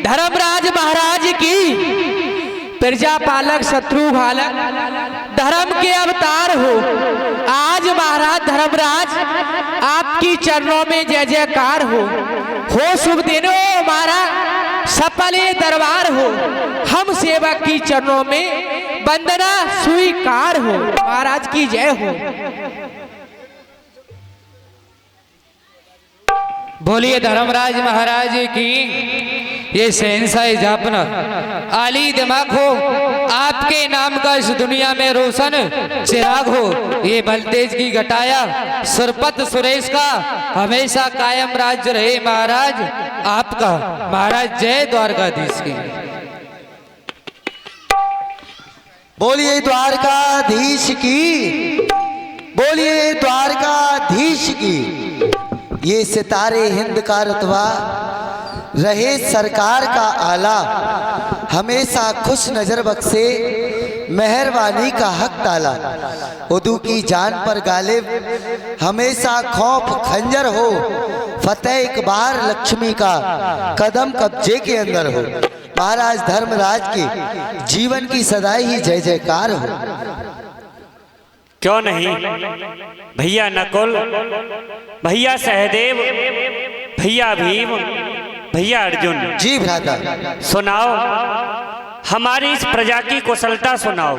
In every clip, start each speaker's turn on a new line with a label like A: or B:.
A: धर्मराज महाराज की प्रजापालक शत्रुघ्न धर्म के अवतार हो। आज महाराज धर्मराज आपकी चरणों में जय जयकार हो शुभ दिनों हमारा सफल दरबार हो। हम सेवक की चरणों में वंदना स्वीकार हो। महाराज की जय हो।
B: बोलिए धर्मराज महाराज की। ये शहंशाह जापना आली दिमाग हो, आपके नाम का इस दुनिया में रोशन चिराग हो। ये बलतेज की घटाया सुरपत सुरेश का हमेशा कायम राज्य रहे महाराज आपका। महाराज जय द्वारकाधीश की।
C: बोलिए द्वारकाधीश की, बोलिए द्वारकाधीश की। ये सितारे हिंद का रुतबा रहे सरकार का आला, हमेशा खुश नजर बख्शे मेहरबानी का हक ताला। उदू की जान पर गालिब हमेशा खौफ खंजर हो, फतेह एक बार लक्ष्मी का कदम कब्जे के अंदर हो। महाराज धर्मराज के जीवन की सदाई ही जय जयकार हो।
D: क्यों नहीं भैया नकुल, भैया सहदेव, भैया भीम, भैया अर्जुन
C: जी भ्राता,
D: सुनाओ हमारी इस प्रजा की कुशलता सुनाओ।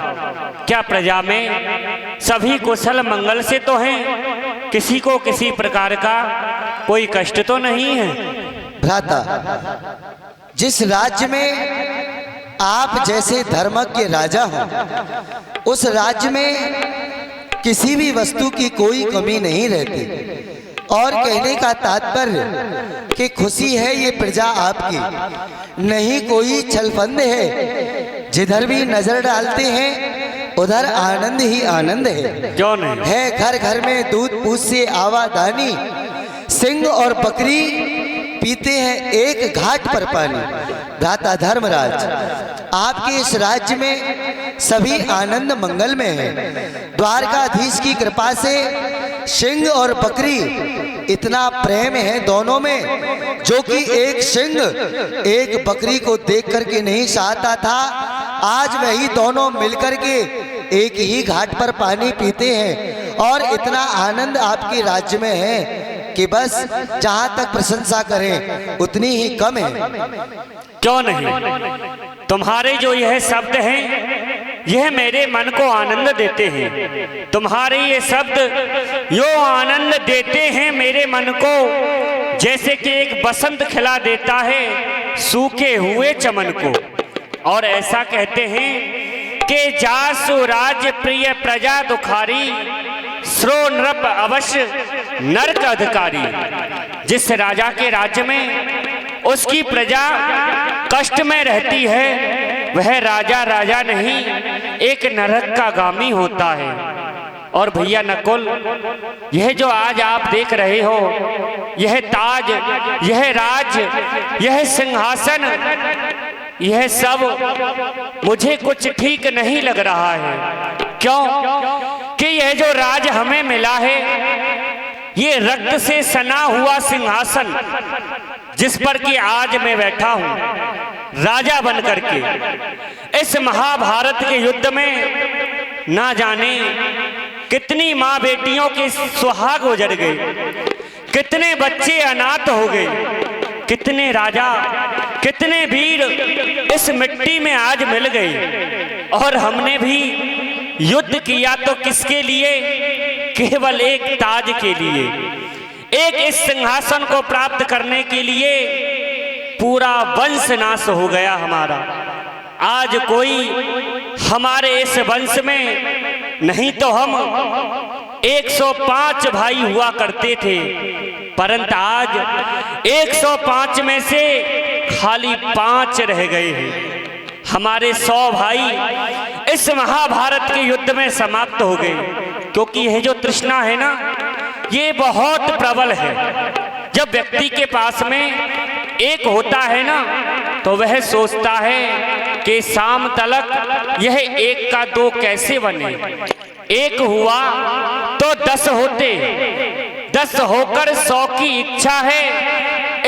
D: क्या प्रजा में सभी कुशल मंगल से तो हैं? किसी को किसी प्रकार का कोई कष्ट तो नहीं है?
C: भ्राता, जिस राज्य में आप जैसे धर्मज्ञ राजा हो, उस राज्य में किसी भी वस्तु की कोई कमी नहीं रहती। और कहने का तात्पर्य कि खुशी है ये प्रजा आपकी, नहीं कोई छलफंद है। जिधर भी नजर डालते हैं उधर आनंद ही आनंद है।
D: क्यों नहीं
C: है घर घर में दूध पूछ से आवादानी, सिंह और बकरी पीते हैं एक घाट पर पानी। भ्राता धर्मराज, आपके इस राज्य में सभी आनंद मंगल में है। द्वारकाधीश की कृपा से सिंह और बकरी इतना प्रेम है दोनों में, जो कि एक सिंह एक बकरी को देख करके नहीं चाहता था, आज वही दोनों मिलकर के एक ही घाट पर पानी पीते हैं। और इतना आनंद आपके राज्य में है कि बस जहां तक प्रशंसा करें उतनी ही कम है।
D: क्यों नहीं, तुम्हारे जो यह शब्द हैं यह मेरे मन को आनंद देते हैं। तुम्हारे ये शब्द यो आनंद देते हैं मेरे मन को, जैसे कि एक बसंत खिला देता है सूखे हुए चमन को। और ऐसा कहते हैं कि जासु राज प्रिय प्रजा दुखारी, श्रो नृप अवश्य नरक अधिकारी। जिस राजा के राज्य में उसकी प्रजा कष्ट में रहती है, वह राजा राजा नहीं एक नरक का गामी होता है। और भैया नकुल, यह जो आज आप देख रहे हो, यह ताज, यह राज, यह सिंहासन, यह सब मुझे कुछ ठीक नहीं लग रहा है। क्यों कि यह जो राज हमें मिला है, ये रक्त से सना हुआ सिंहासन जिस पर कि आज मैं बैठा हूं राजा बन करके, इस महाभारत के युद्ध में ना जाने कितनी माँ बेटियों के सुहाग उजड़ गए, कितने बच्चे अनाथ हो गए, कितने राजा, कितने वीर इस मिट्टी में आज मिल गए। और हमने भी युद्ध किया तो किसके लिए? केवल एक ताज के लिए, एक इस सिंहासन को प्राप्त करने के लिए पूरा वंश नाश हो गया हमारा। आज कोई हमारे इस वंश में नहीं तो हम 105 भाई हुआ करते थे, परंतु आज 105 में से खाली 5 रह गए हैं। हमारे 100 भाई इस महाभारत के युद्ध में समाप्त हो गए, क्योंकि यह जो तृष्णा है ना, ये बहुत प्रबल है। जब व्यक्ति के पास में एक होता है ना, तो वह सोचता है कि शाम तलक यह एक का 2 कैसे बने। एक हुआ तो 10 होते, 10 होकर 100 की इच्छा है,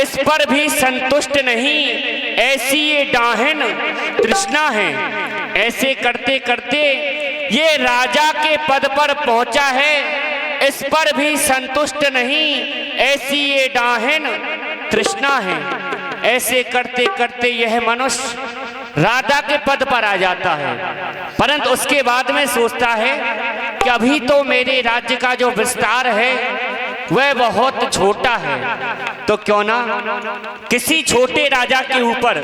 D: इस पर भी संतुष्ट नहीं, ऐसी ये डाहन तृष्णा है। ऐसे करते करते ये राजा के पद पर पहुंचा है, इस पर भी संतुष्ट नहीं, ऐसी ये डाहन तृष्णा है। ऐसे करते करते यह मनुष्य राजा के पद पर आ जाता है, परंतु उसके बाद में सोचता है कि अभी तो मेरे राज्य का जो विस्तार है वह बहुत छोटा है, तो क्यों ना किसी छोटे राजा के ऊपर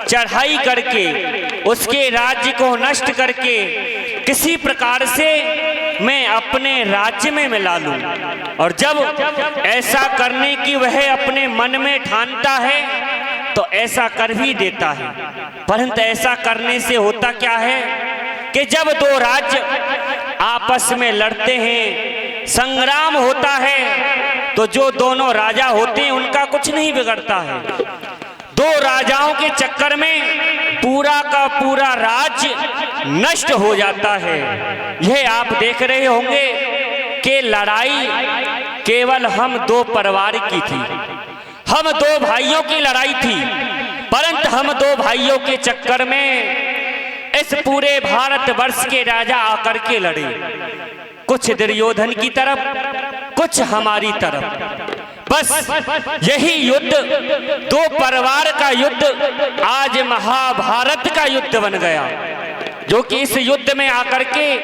D: चढ़ाई करके उसके राज्य को नष्ट करके किसी प्रकार से मैं अपने राज्य में मिला लूं। और जब ऐसा करने की वह अपने मन में ठानता है तो ऐसा कर भी देता है, परंतु ऐसा करने से होता क्या है कि जब दो राज्य आपस में लड़ते हैं, संग्राम होता है, तो जो दोनों राजा होते हैं उनका कुछ नहीं बिगड़ता है। दो राजाओं के चक्कर में पूरा का पूरा राज्य नष्ट हो जाता है। यह आप देख रहे होंगे कि लड़ाई केवल हम दो परिवार की थी, हम दो भाइयों की लड़ाई थी, परंतु हम दो भाइयों के चक्कर में इस पूरे भारतवर्ष के राजा आकर के लड़े, कुछ दुर्योधन की तरफ, कुछ हमारी तरफ। बस यही युद्ध, दो परिवार का युद्ध आज महाभारत का युद्ध बन गया, जो कि इस युद्ध में आकर के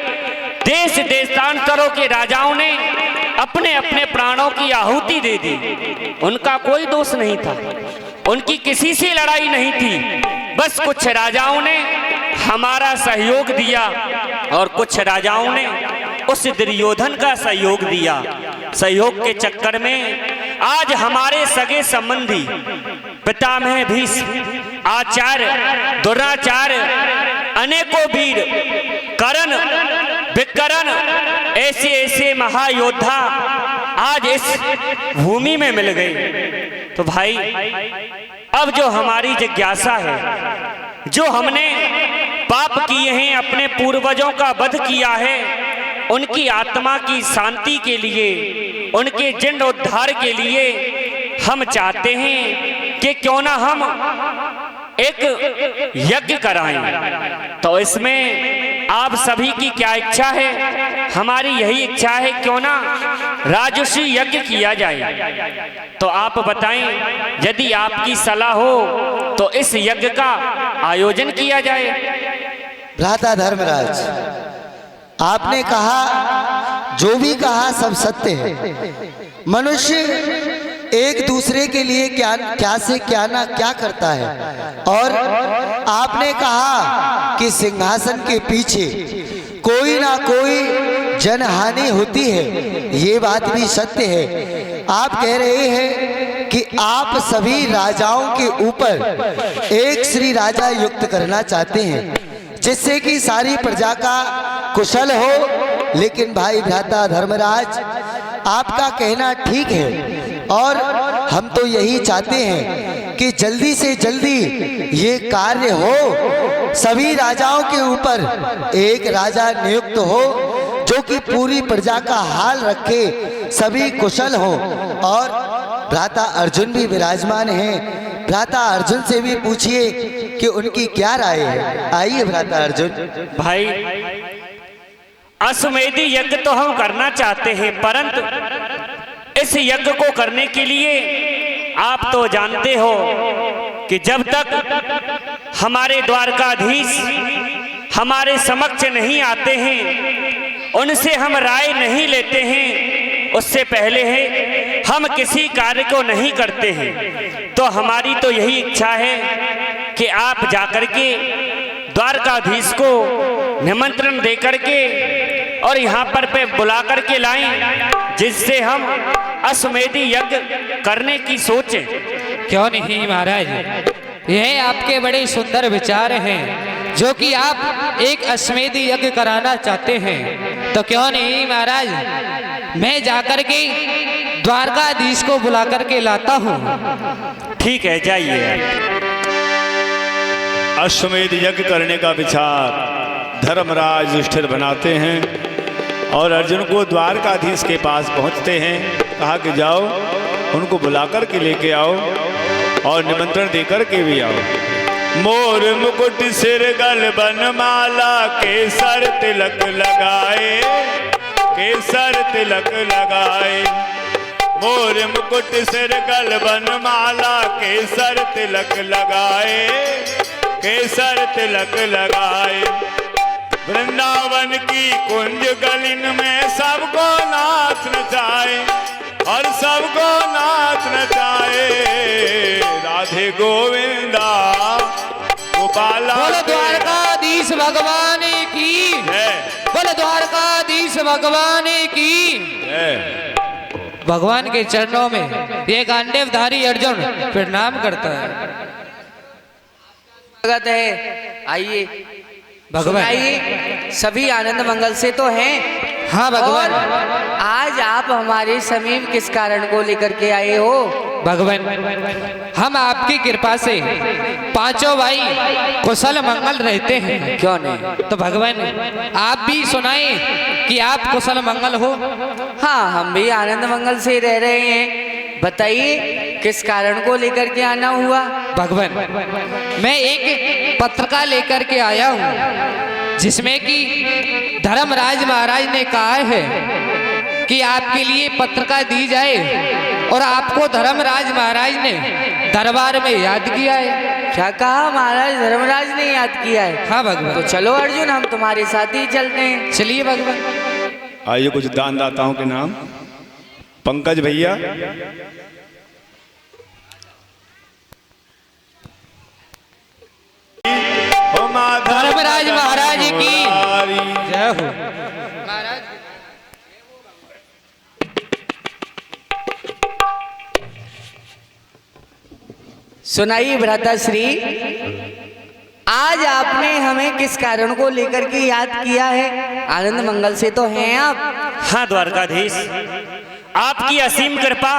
D: देश देशांतरों के राजाओं ने अपने अपने प्राणों की आहुति दे दी। उनका कोई दोष नहीं था, उनकी किसी से लड़ाई नहीं थी, बस कुछ राजाओं ने हमारा सहयोग दिया और कुछ राजाओं ने उस दुर्योधन का सहयोग दिया। सहयोग के चक्कर में आज हमारे सगे संबंधी पितामह भीष्म, आचार्य, द्रोणाचार्य, अनेकों वीर, कर्ण, विकर्ण, ऐसे ऐसे महायोद्धा आज इस भूमि में मिल गए। तो भाई अब जो हमारी जिज्ञासा है, जो हमने पाप किए हैं, अपने पूर्वजों का वध किया है, उनकी आत्मा की शांति के लिए, उनके जीर्णोद्धार के लिए हम चाहते हैं कि क्यों ना हम एक यज्ञ कराएं। तो इसमें आप सभी की क्या इच्छा है? हमारी यही इच्छा है क्यों ना राजर्षि यज्ञ किया जाए। तो आप बताएं, यदि आपकी सलाह हो तो इस यज्ञ का आयोजन किया जाए।
C: भ्राता धर्मराज, आपने कहा, जो भी कहा सब सत्य है। मनुष्य एक दूसरे के लिए क्या से क्या ना क्या करता है, और आपने कहा कि सिंहासन के पीछे कोई ना कोई जनहानि होती है, ये बात भी सत्य है। आप कह रहे हैं कि आप सभी राजाओं के ऊपर एक श्री राजा युक्त करना चाहते हैं, जिससे कि सारी प्रजा का कुशल हो। लेकिन भाई भ्राता धर्मराज, आपका कहना ठीक है, और हम तो यही चाहते हैं कि जल्दी से जल्दी ये कार्य हो, सभी राजाओं के ऊपर एक राजा नियुक्त हो, जो कि पूरी प्रजा का हाल रखे, सभी कुशल हो। और भ्राता अर्जुन भी विराजमान हैं, भ्राता अर्जुन से भी पूछिए कि उनकी क्या राय है। आइए भ्राता अर्जुन।
D: भाई, अश्वमेध यज्ञ तो हम करना चाहते हैं, परंतु इस यज्ञ को करने के लिए आप तो जानते हो कि जब तक हमारे द्वारकाधीश हमारे समक्ष नहीं आते हैं, उनसे हम राय नहीं लेते हैं, उससे पहले है हम किसी कार्य को नहीं करते हैं। तो हमारी तो यही इच्छा है कि आप जाकर के द्वारकाधीश को निमंत्रण दे करके और यहाँ पर पे बुला करके लाएं, जिससे हम अश्वमेध यज्ञ करने की सोचें।
B: क्यों नहीं महाराज, यह आपके बड़े सुंदर विचार हैं, जो कि आप एक अश्वमेध यज्ञ कराना चाहते हैं। तो क्यों नहीं महाराज, मैं जाकर के द्वारकाधीश को बुला करके लाता हूँ।
D: ठीक है, जाइए।
E: अश्वमेध यज्ञ करने का विचार धर्मराज युधिष्ठिर बनाते हैं और अर्जुन को द्वारकाधीश के पास पहुंचते हैं। कहा कि जाओ, उनको बुलाकर के लेके आओ और निमंत्रण देकर के भी आओ। मोर मुकुट सिर गल बनमाला केसर तिलक लगाए, केसर तिलक लगाए। मोर मुकुट सिर गल बनमाला केसर तिलक लगाए, केसर तिलक लगाए। वृंदावन की कुंज गलिन में सबको नाच नचाए और सबको नाच नचाए। राधे गोविंदा गोपाला।
B: बोलो द्वारकाधीश भगवान की
E: है,
B: बोलो द्वारकाधीश भगवान की।
E: है।
B: भगवान के चरणों में ये गांडीवधारी अर्जुन प्रणाम करता है।
A: स्वागत है, आइए
B: भगवान।
A: सुनाइए, सभी आनंद मंगल से तो हैं।
B: हाँ भगवान।
A: और आज आप हमारे समीप किस कारण को लेकर के आए हो?
B: भगवान, हम आपकी कृपा से पांचों भाई कुशल मंगल रहते हैं।
A: क्यों नहीं?
B: तो भगवान आप भी सुनाए कि आप कुशल मंगल हो।
A: हाँ, हम भी आनंद मंगल से रह रहे हैं। बताइए किस कारण को लेकर के आना हुआ?
B: भगवान, मैं एक पत्रिका लेकर के आया हूँ जिसमें कि धर्मराज महाराज ने कहा है कि आपके लिए पत्रिका दी जाए और आपको धर्मराज महाराज ने दरबार में याद किया है।
A: क्या कहा? महाराज धर्मराज ने याद किया है?
B: हाँ भगवान।
A: तो चलो अर्जुन, हम तुम्हारे साथ ही चलते हैं।
B: चलिए भगवान।
E: आइए कुछ दान दाताओं के नाम। पंकज भैया,
B: धर्मराज महाराज की जय हो। महाराज
A: सुनाइए भ्राताश्री, आज आपने हमें किस कारण को लेकर के याद किया है? आनंद मंगल से तो हैं आप।
D: हाँ द्वारकाधीश, आपकी असीम कृपा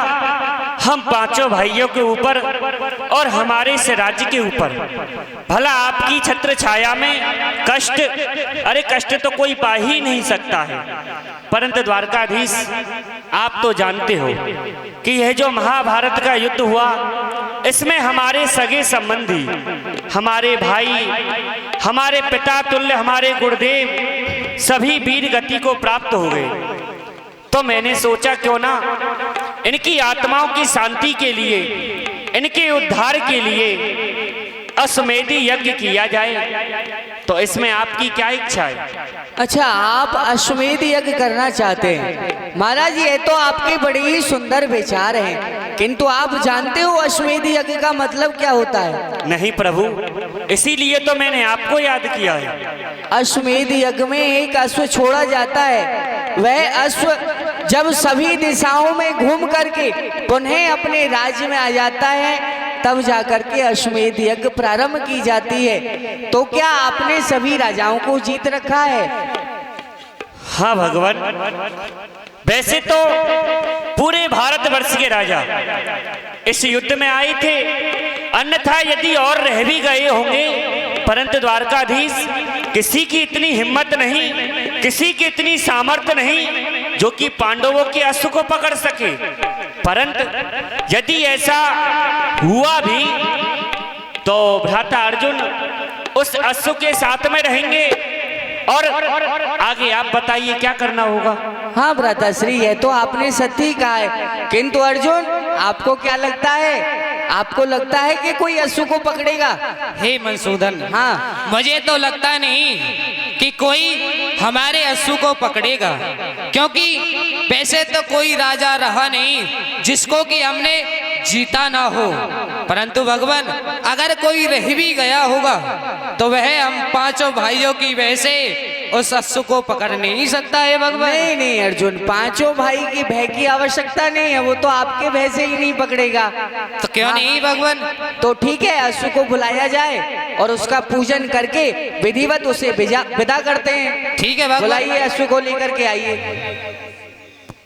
D: हम पांचों भाइयों के ऊपर और हमारे इस राज्य के ऊपर। भला आपकी छत्र छाया में कष्ट, अरे कष्ट तो कोई पा ही नहीं सकता है। परंतु द्वारकाधीश, आप तो जानते हो कि यह जो महाभारत का युद्ध हुआ, इसमें हमारे सगे संबंधी, हमारे भाई, हमारे पिता तुल्य, हमारे गुरुदेव सभी वीर गति को प्राप्त हो गए। तो मैंने सोचा क्यों ना इनकी आत्माओं की शांति के लिए, इनके उद्धार के लिए अश्वमेधी यज्ञ किया जाए। तो इसमें आपकी क्या इच्छा है?
A: अच्छा, आप अश्वमेध यज्ञ करना चाहते हैं? महाराज, ये तो आपके बड़े ही सुंदर विचार हैं, किंतु आप जानते हो अश्वमेध यज्ञ का मतलब क्या होता है?
D: नहीं प्रभु, इसीलिए तो मैंने आपको याद किया है।
A: अश्वमेध यज्ञ में एक अश्व छोड़ा जाता है। वह अश्व जब सभी दिशाओं में घूम करके पुनः अपने राज्य में आ जाता है, तब जाकर के अश्वमेध यज्ञ प्रारंभ की जाती है। तो क्या आपने सभी राजाओं को जीत रखा है?
D: हाँ भगवान, वैसे तो पूरे भारतवर्ष के राजा इस युद्ध में आए थे, अन्यथा यदि और रह भी गए होंगे, परंतु द्वारकाधीश किसी की इतनी हिम्मत नहीं, किसी की इतनी सामर्थ्य नहीं जो कि पांडवों के अश्व को पकड़ सके। परंतु यदि ऐसा हुआ भी तो भ्राता अर्जुन उस अश्व के साथ में रहेंगे। और आगे आप बताइए क्या करना होगा?
A: हाँ भ्राताश्री, यह तो आपने सत्य ही कहा है, किंतु अर्जुन आपको क्या लगता है? आपको लगता है कि कोई अश्व को पकड़ेगा?
B: हे मनसूदन,
A: हाँ,
B: मुझे तो लगता नहीं कि कोई हमारे अश्व को पकड़ेगा, क्योंकि वैसे तो कोई राजा रहा नहीं जिसको कि हमने जीता ना हो। परंतु भगवान, अगर कोई रह भी गया होगा तो वह हम पांचों भाइयों की वजह से उस अश्व को पकड़ नहीं सकता है भगवान।
A: नहीं नहीं अर्जुन, पांचों भाई की भय की आवश्यकता नहीं है, वो तो आपके भय से ही नहीं पकड़ेगा।
B: तो क्यों नहीं भगवान?
A: तो ठीक है, अश्व को बुलाया जाए और उसका पूजन करके विधिवत उसे विदा करते हैं।
B: ठीक है भगवान।
A: बुलाइए, अश्व को लेकर के आइए।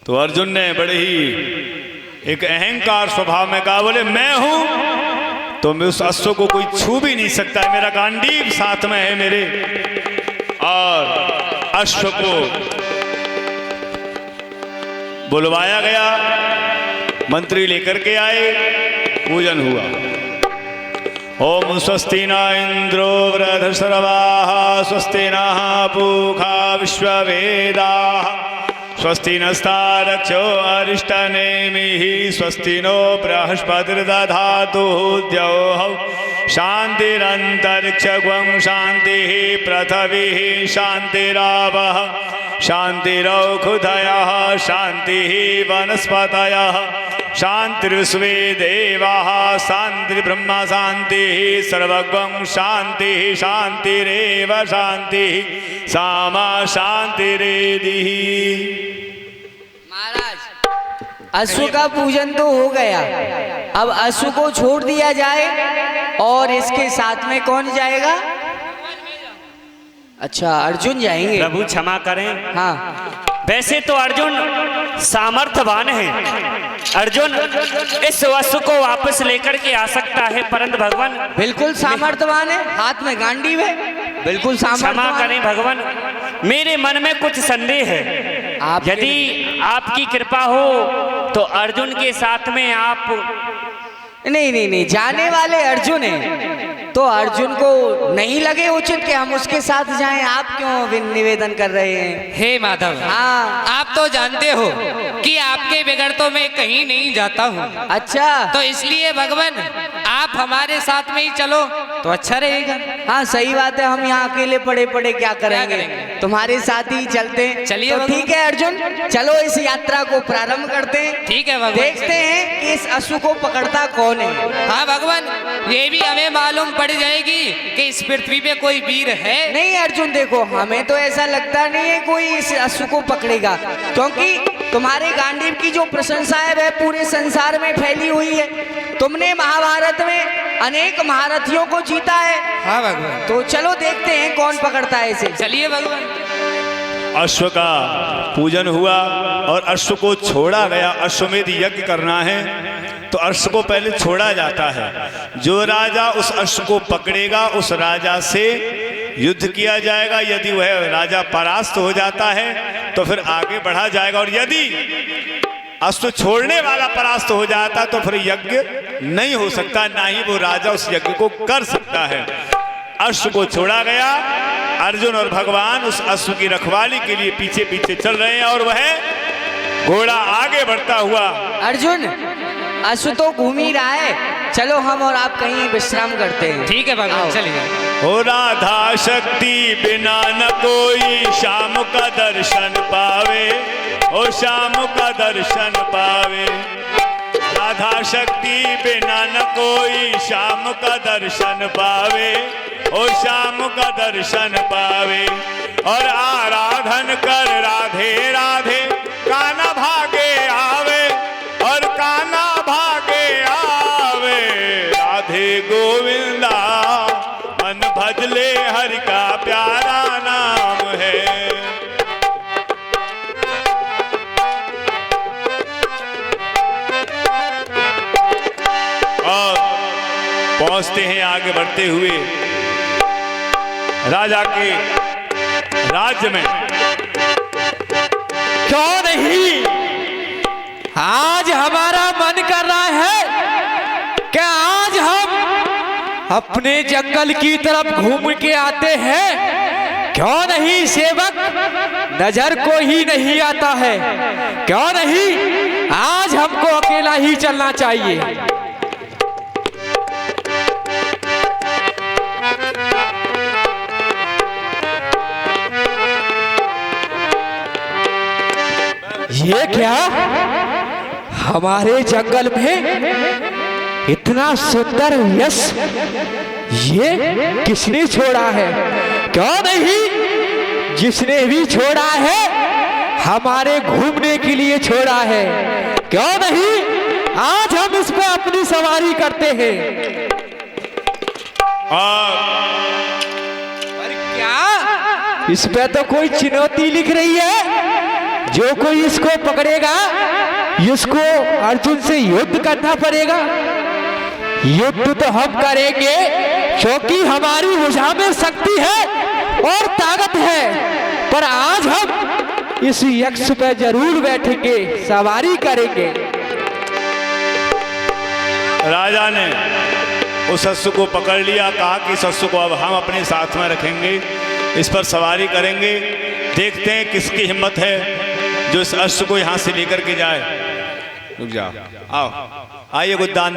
E: तो अर्जुन ने बड़े ही एक अहंकार स्वभाव में कहा, बोले मैं हूं तो मैं उस अश्व को कोई छू भी नहीं सकता है, मेरा गांडीव साथ में है मेरे। और अश्व को बुलवाया गया, मंत्री लेकर के आए, पूजन हुआ। ओम स्वस्ति न इंद्रो वृद्धश्रवाः स्वस्ति नः पूषा विश्ववेदाः स्वस्ति नस्तारक्षो अरिष्टनेमिः स्वस्ति नो बृहस्पतिर्दधातु द्यौः शान्तिरन्तरिक्षं शान्तिः पृथिवीः शान्तिरावः शान्तिरौषधयः शान्तिः वनस्पतयः शान्तिर्विश्वे देवाः शान्तिर्ब्रह्म शान्तिः सर्वगं शान्तिः शान्तिरेव शान्तिः सामा शान्तिरेधिः।
A: महाराज अश्व का पूजन तो हो गया, अब अश्व को छोड़ दिया जाए और इसके साथ में कौन जाएगा? अच्छा अर्जुन जाएंगे।
D: प्रभु क्षमा करें।
A: हाँ
D: वैसे तो अर्जुन सामर्थ्यवान है, अर्जुन इस वस्तु को वापस लेकर के आ सकता है, परंतु भगवान
A: बिल्कुल सामर्थ्यवान है, हाथ में गांडीव है, बिल्कुल
D: क्षमा
A: सामर्थ्यवान।
D: करें भगवान, मेरे मन में कुछ संदेह है। यदि आपकी कृपा हो तो अर्जुन के साथ में आप
A: नहीं, जाने वाले अर्जुन हैं तो अर्जुन को नहीं लगे उचित कि हम उसके साथ जाएं, आप क्यों निवेदन कर रहे हैं?
B: हे माधव,
A: हाँ
B: आप तो जानते हो कि आपके बगैर तो मैं कहीं नहीं जाता हूँ।
A: अच्छा
B: तो इसलिए भगवान आप हमारे साथ में ही चलो तो अच्छा रहेगा।
A: हाँ सही बात है, हम यहाँ अकेले पड़े क्या करेंगे?
B: करेंगे?
A: तुम्हारे साथ ही चलते हैं।
B: चलिए
A: तो
B: भगवान।
A: ठीक है अर्जुन, चलो इस यात्रा को प्रारंभ करते हैं।
B: ठीक है भगवान,
A: देखते हैं कि इस अश्व को पकड़ता कौन है।
B: हाँ भगवान, ये भी हमें मालूम पड़ जाएगी कि इस पृथ्वी पे कोई वीर है।
A: नहीं अर्जुन देखो, हमें तो ऐसा लगता नहीं है कोई इस अश्व को पकड़ेगा, क्योंकि तुम्हारे गांडीव की जो प्रशंसा है वह पूरे संसार में फैली हुई है। तुमने महाभारत में अनेक महारथियों को जीता है।
B: हाँ भगवान,
A: तो चलो देखते हैं कौन पकड़ता है इसे।
B: चलिए भगवान।
E: अश्व का पूजन हुआ और अश्व को छोड़ा गया। अश्वमेध यज्ञ करना है तो अश्व को पहले छोड़ा जाता है। जो राजा उस अश्व को पकड़ेगा उस राजा से युद्ध किया जाएगा। यदि वह राजा परास्त हो जाता है तो फिर आगे बढ़ा जाएगा, और यदि अश्व छोड़ने वाला परास्त हो जाता तो फिर यज्ञ नहीं हो सकता, ना ही वो राजा उस यज्ञ को कर सकता है। अश्व को छोड़ा गया, अर्जुन और भगवान उस अश्व की रखवाली के लिए पीछे पीछे चल रहे हैं और वह घोड़ा आगे बढ़ता हुआ।
A: अर्जुन अश्व तो घूम ही रहा है, चलो हम और आप कहीं विश्राम करते हैं।
B: ठीक है भगवान, चलिए।
E: हो राधा शक्ति बिना न कोई श्याम का दर्शन पावे, ओ श्याम का दर्शन पावे। राधा शक्ति बिना न कोई श्याम का दर्शन पावे, ओ श्याम का दर्शन पावे। और आराधन कर राधे राधे काना भागे आवे, और काना भागे आवे। राधे गोविंदा मन भजले हरि का प्यारा नाम है। और पहुंचते हैं आगे बढ़ते हुए राजा के राज्य में।
A: क्यों नहीं, आज हमारा मन कर रहा है कि आज हम अपने जंगल की तरफ घूम के आते हैं। क्यों नहीं सेवक, नजर को ही नहीं आता है। क्यों नहीं, आज हमको अकेला ही चलना चाहिए। ये क्या, हमारे जंगल में इतना सुंदर यश ये किसने छोड़ा है? क्यों नहीं, जिसने भी छोड़ा है हमारे घूमने के लिए छोड़ा है। क्यों नहीं, आज हम इस पे अपनी सवारी करते हैं। पर क्या इस पे तो कोई चुनौती लिख रही है? जो कोई इसको पकड़ेगा इसको अर्जुन से युद्ध करना पड़ेगा। युद्ध तो हम करेंगे क्योंकि हमारी भुजा में शक्ति है और ताकत है, पर आज हम इस यक्ष पे जरूर बैठेंगे, सवारी करेंगे।
E: राजा ने उस अश्व को पकड़ लिया, कहा कि इस अश्व को अब हम अपने साथ में रखेंगे, इस पर सवारी करेंगे, देखते हैं किसकी हिम्मत है जो इस अश्व को यहाँ से लेकर के जाए। रुक जाओ, आओ, आइए कुछ दान